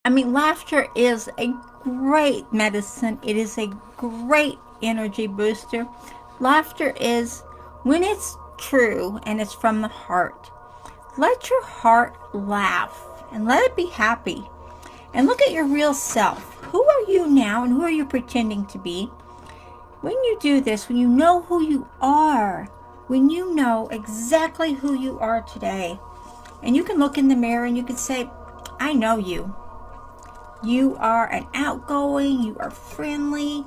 I mean, laughter is a great medicine. It is a great energy booster. Laughter is, when it's true and it's from the heart, let your heart laugh and let it be happy. And look at your real self. Who are you now and who are you pretending to be? When you do this, when you know who you are, when you know exactly who you are today, and you can look in the mirror and you can say, I know you. You are an outgoing, you are friendly,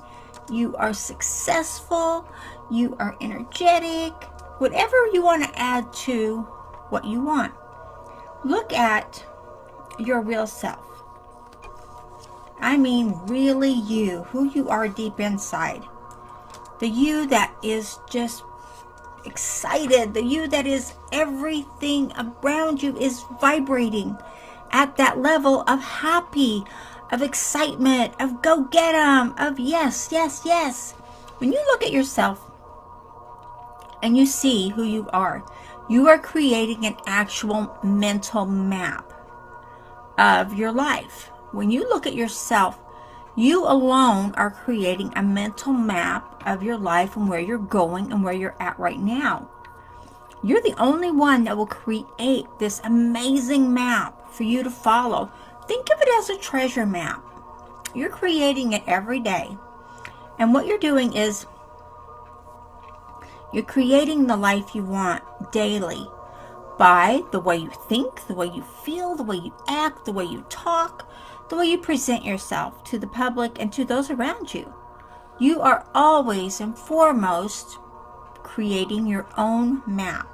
you are successful, you are energetic, whatever you want to add to what you want. Look at your real self. I mean, really you, who you are deep inside. The you that is just excited, the you that is everything around you is vibrating at that level of happy, of excitement, of go get 'em, of yes, yes, yes. When you look at yourself and you see who you are creating an actual mental map of your life. When you look at yourself, you alone are creating a mental map of your life and where you're going and where you're at right now. You're the only one that will create this amazing map for you to follow. Think of it as a treasure map. You're creating it every day. And what you're doing is you're creating the life you want daily by the way you think, the way you feel, the way you act, the way you talk, the way you present yourself to the public and to those around you. You are always and foremost creating your own map.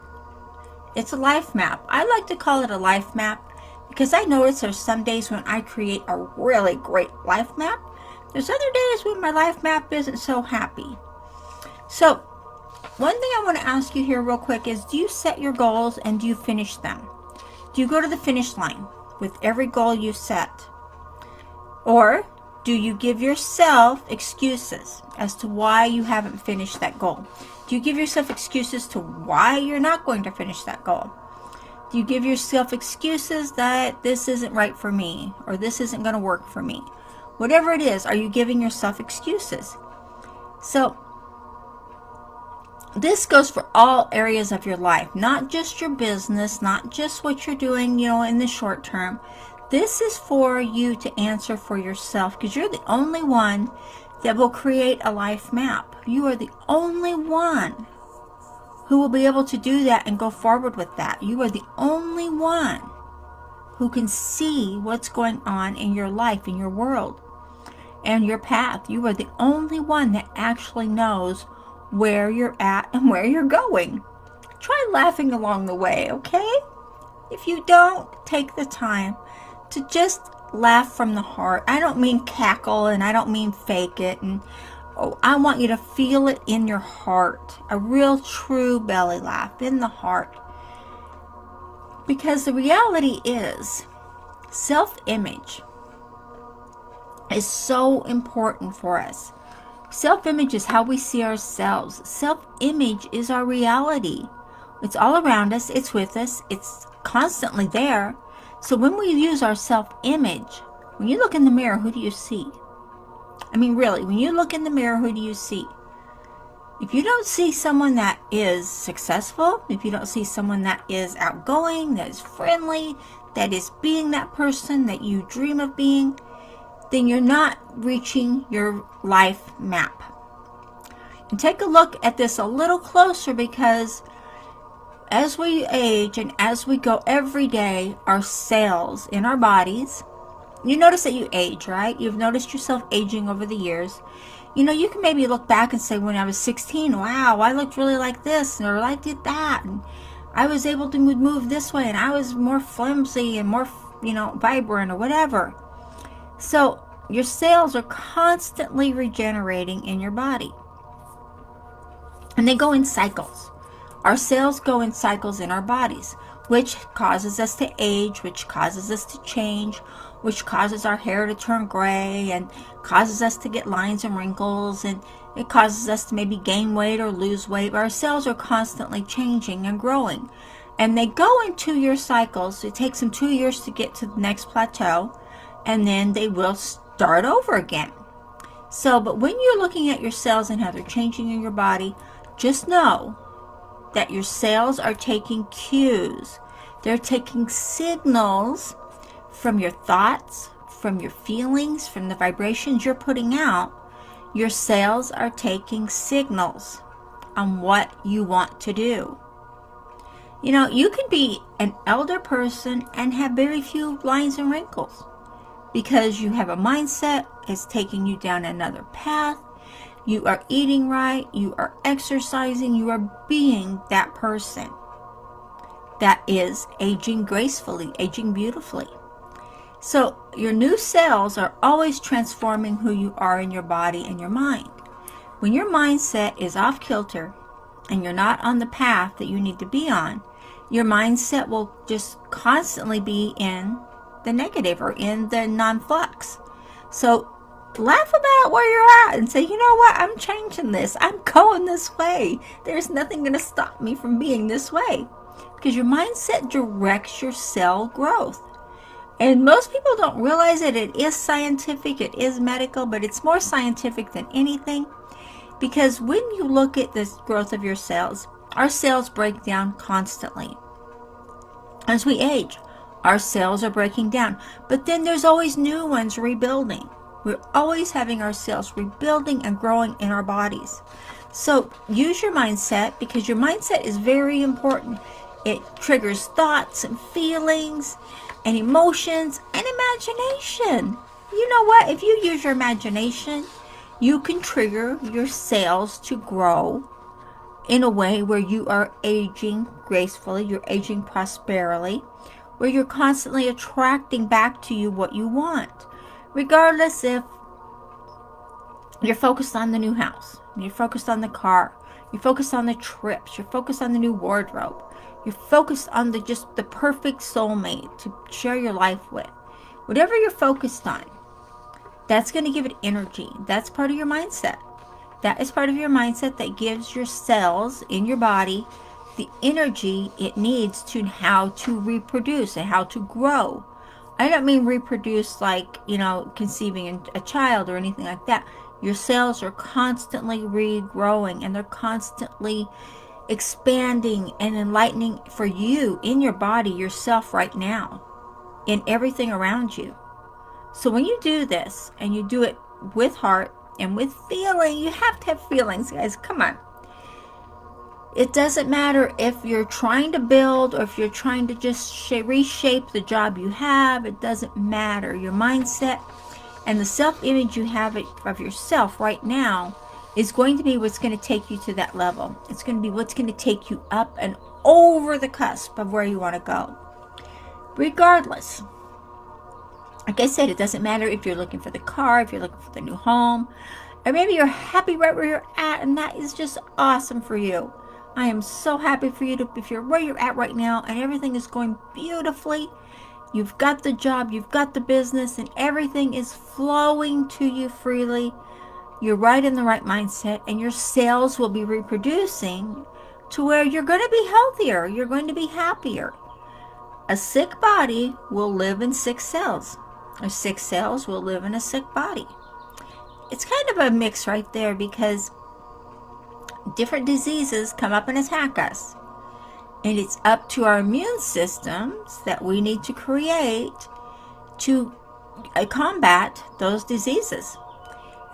It's a life map. I like to call it a life map because I notice there's some days when I create a really great life map. There's other days when my life map isn't so happy. So, one thing I want to ask you here real quick is, do you set your goals and do you finish them? Do you go to the finish line with every goal you set? Or do you give yourself excuses as to why you haven't finished that goal? Do you give yourself excuses to why you're not going to finish that goal? Do you give yourself excuses that this isn't right for me or this isn't going to work for me? Whatever it is, are you giving yourself excuses? So, this goes for all areas of your life, not just your business, not just what you're doing, in the short term. This is for you to answer for yourself because you're the only one that will create a life map. You are the only one who will be able to do that and go forward with that. You are the only one who can see what's going on in your life, in your world, and your path. You are the only one that actually knows where you're at and where you're going. Try laughing along the way, okay? If you don't, take the time to just laugh from the heart. I don't mean cackle and I don't mean fake it. And I want you to feel it in your heart. A real true belly laugh in the heart. Because the reality is, self-image is so important for us. Self-image is how we see ourselves. Self-image is our reality. It's all around us. It's with us. It's constantly there. So when we use our self-image, when you look in the mirror, who do you see? I mean, really, when you look in the mirror, who do you see? If you don't see someone that is successful, if you don't see someone that is outgoing, that is friendly, that is being that person that you dream of being, then you're not reaching your life map. And take a look at this a little closer because as we age and as we go every day, our cells in our bodies, you notice that you age, right? You've noticed yourself aging over the years. You can maybe look back and say, when I was 16, wow, I looked really like this, or I did that, and I was able to move this way, and I was more flimsy and more, vibrant or whatever. So your cells are constantly regenerating in your body. And they go in cycles. Our cells go in cycles in our bodies, which causes us to age, which causes us to change, which causes our hair to turn gray and causes us to get lines and wrinkles, and it causes us to maybe gain weight or lose weight. Our cells are constantly changing and growing. And they go in 2-year cycles. It takes them 2 years to get to the next plateau. and then they will start over again. So, but when you're looking at your cells and how they're changing in your body, just know that your cells are taking cues. They're taking signals from your thoughts, from your feelings, from the vibrations you're putting out. Your cells are taking signals on what you want to do. You know, you can be an elder person and have very few lines and wrinkles because you have a mindset that's taking you down another path. You are eating right, you are exercising, you are being that person that is aging gracefully, aging beautifully. So your new cells are always transforming who you are in your body and your mind. When your mindset is off kilter and you're not on the path that you need to be on, your mindset will just constantly be in the negative or in the non-flux. So laugh about where you're at and say, you know what, I'm changing this. I'm going this way. There's nothing going to stop me from being this way. Because your mindset directs your cell growth. And most people don't realize it. It is scientific, it is medical, but it's more scientific than anything. Because when you look at the growth of your cells, our cells break down constantly. As we age, our cells are breaking down. But then there's always new ones rebuilding. We're always having our cells rebuilding and growing in our bodies. So use your mindset, because your mindset is very important. It triggers thoughts and feelings and emotions and imagination. You know what? If you use your imagination, you can trigger your cells to grow in a way where you are aging gracefully, you're aging prosperely, where you're constantly attracting back to you what you want. Regardless if you're focused on the new house, you're focused on the car, you're focused on the trips, you're focused on the new wardrobe, you're focused on just the perfect soulmate to share your life with. Whatever you're focused on, that's going to give it energy. That's part of your mindset. That is part of your mindset that gives your cells in your body the energy it needs to how to reproduce and how to grow. I don't mean reproduce like, conceiving a child or anything like that. Your cells are constantly regrowing and they're constantly expanding and enlightening for you in your body, yourself right now, in everything around you. So when you do this, and you do it with heart and with feeling, you have to have feelings, guys. Come on. It doesn't matter if you're trying to build or if you're trying to just reshape the job you have. It doesn't matter. Your mindset and the self-image you have of yourself right now is going to be what's going to take you to that level. It's going to be what's going to take you up and over the cusp of where you want to go. Regardless, like I said, it doesn't matter if you're looking for the car, if you're looking for the new home, or maybe you're happy right where you're at, and that is just awesome for you. I am so happy for you if you're where you're at right now and everything is going beautifully. You've got the job, you've got the business, and everything is flowing to you freely. You're right in the right mindset, and your cells will be reproducing to where you're going to be healthier. You're going to be happier. A sick body will live in sick cells. Or sick cells will live in a sick body. It's kind of a mix right there, because different diseases come up and attack us. And it's up to our immune systems that we need to create to combat those diseases.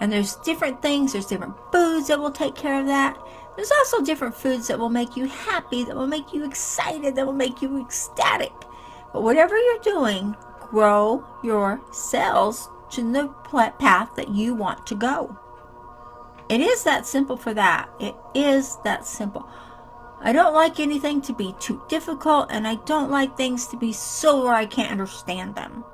And there's different things, there's different foods that will take care of that. There's also different foods that will make you happy, that will make you excited, that will make you ecstatic. But whatever you're doing, grow your cells to the path that you want to go. It is that simple for that. It is that simple. I don't like anything to be too difficult, and I don't like things to be so where I can't understand them.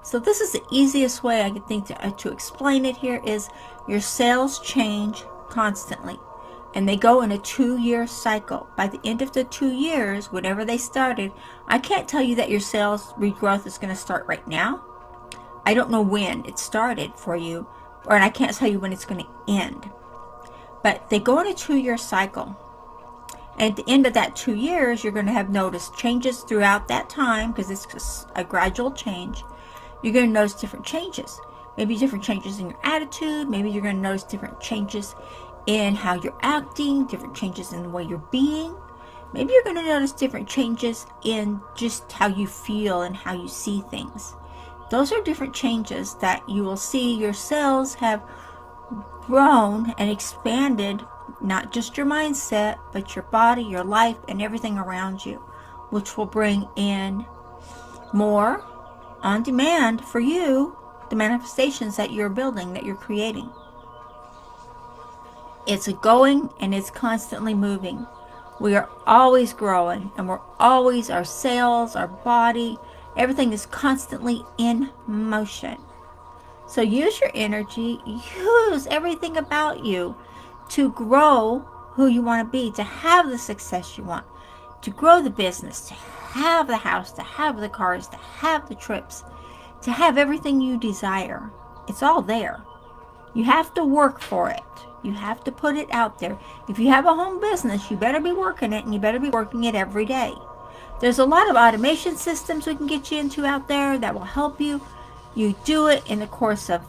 So this is the easiest way I could think to explain it here is your cells change constantly. And they go in a 2-year cycle. By the end of the 2 years, whenever they started, I can't tell you that your cells regrowth is going to start right now. I don't know when it started for you, and I can't tell you when it's going to end. But they go in a 2-year cycle. And at the end of that 2 years, you're going to have noticed changes throughout that time, because it's just a gradual change. You're going to notice different changes. Maybe different changes in your attitude. Maybe you're going to notice different changes in how you're acting, different changes in the way you're being. Maybe you're going to notice different changes in just how you feel and how you see things. Those are different changes that you will see your cells have grown and expanded, not just your mindset, but your body, your life, and everything around you, which will bring in more on demand for you, the manifestations that you're building, that you're creating. It's going and it's constantly moving. We are always growing, and we're always, our cells, our body, everything is constantly in motion. So use your energy, use everything about you to grow who you want to be, to have the success you want, to grow the business, to have the house, to have the cars, to have the trips, to have everything you desire. It's all there. You have to work for it. You have to put it out there. If you have a home business, you better be working it, and you better be working it every day. There's a lot of automation systems we can get you into out there that will help you. You do it in the course of,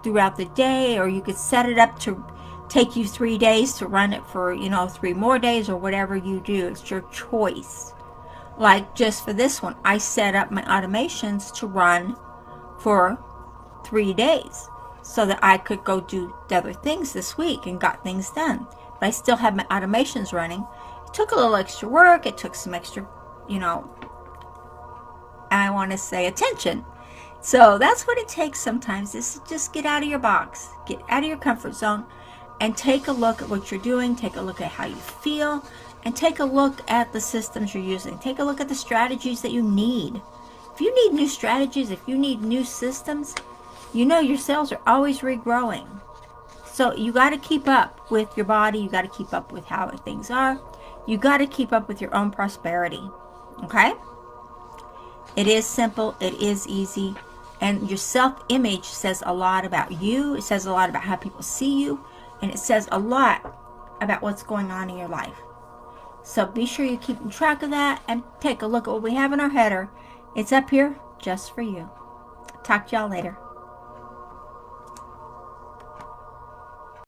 throughout the day, or you could set it up to take you 3 days to run it for, 3 more days, or whatever you do. It's your choice. Like just for this one, I set up my automations to run for 3 days so that I could go do the other things this week and got things done. But I still have my automations running. It took a little extra work. It took some extra, I want to say attention. So that's what it takes sometimes, is to just get out of your box, get out of your comfort zone, and take a look at what you're doing, take a look at how you feel, and take a look at the systems you're using. Take a look at the strategies that you need. If you need new strategies, if you need new systems, your cells are always regrowing. So you got to keep up with your body. You got to keep up with how things are. You got to keep up with your own prosperity. Okay? It is simple. It is easy. And your self-image says a lot about you. It says a lot about how people see you. And it says a lot about what's going on in your life. So be sure you're keeping track of that, and take a look at what we have in our header. It's up here just for you. Talk to y'all later.